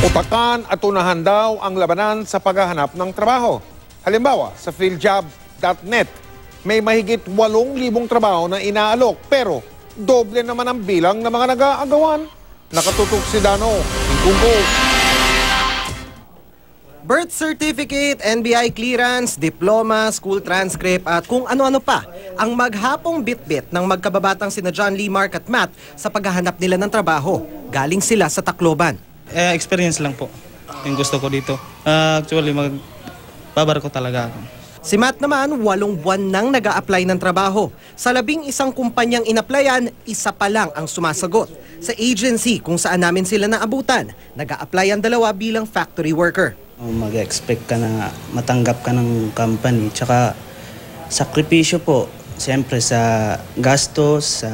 Utakan at unahan daw ang labanan sa paghahanap ng trabaho. Halimbawa, sa philjob.net, may mahigit 8,000 trabaho na inaalok pero doble naman ang bilang ng mga nag-aagawan. Nakatutok si Dano, Ingkungko. Birth certificate, NBI clearance, diploma, school transcript at kung ano-ano pa ang maghapong bitbit ng magkababatang sina John Lee, Mark at Matt sa paghahanap nila ng trabaho. Galing sila sa Tacloban. Experience lang po yung gusto ko dito. Actually, magbabarko talaga ako. Si Matt naman, 8 buwan nang nag-a-apply ng trabaho. Sa 11 kumpanyang inaplayan, isa pa lang ang sumasagot. Sa agency kung saan namin sila naabutan, nag-a-apply ang 2 bilang factory worker. Mag-expect ka na matanggap ka ng company. Tsaka sakripisyo po, siyempre sa gastos,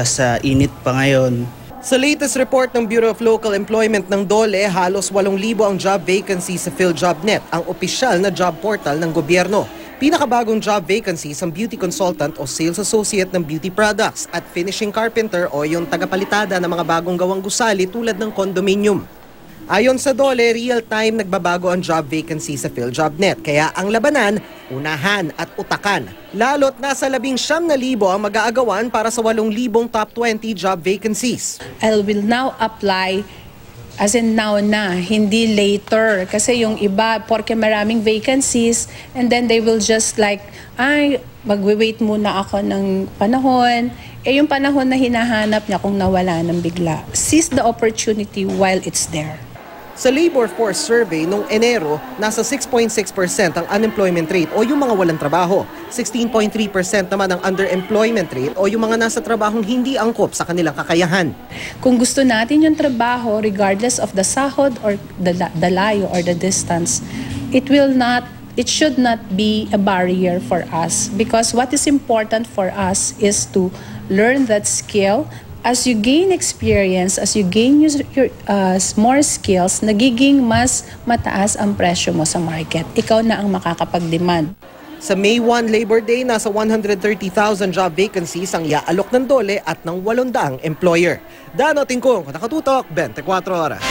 sa init pa ngayon. Sa latest report ng Bureau of Local Employment ng DOLE, halos 8,000 ang job vacancy sa PhilJobNet, ang opisyal na job portal ng gobyerno. Pinakabagong job vacancies ang beauty consultant o sales associate ng beauty products at finishing carpenter o yung tagapalitada ng mga bagong gawang gusali tulad ng condominium. Ayon sa DOLE, real-time nagbabago ang job vacancy sa PhilJobNet. Kaya ang labanan, unahan at utakan. Lalo't nasa 19,000 ang mag-aagawan para sa 8,000 top 20 job vacancies. I will now apply as in now na, hindi later. Kasi yung iba, porke maraming vacancies, and then they will just like, magwe-wait muna ako ng panahon. Yung panahon na hinahanap niya kung nawala ng bigla. Seize the opportunity while it's there. Sa labor force survey noong Enero, nasa 6.6% ang unemployment rate o yung mga walang trabaho. 16.3% naman ang underemployment rate o yung mga nasa trabahong hindi angkop sa kanilang kakayahan. Kung gusto natin yung trabaho, regardless of the sahod or the layo or the distance, it should not be a barrier for us, because what is important for us is to learn that skill. As you gain experience, as you gain your more skills, nagiging mas mataas ang presyo mo sa market. Ikaw na ang makakapag-demand. Sa May 1 Labor Day, nasa 130,000 job vacancies ang iaalok ng DOLE at ng 800 employer. Dano Tingkong, nakatutok, 24 oras.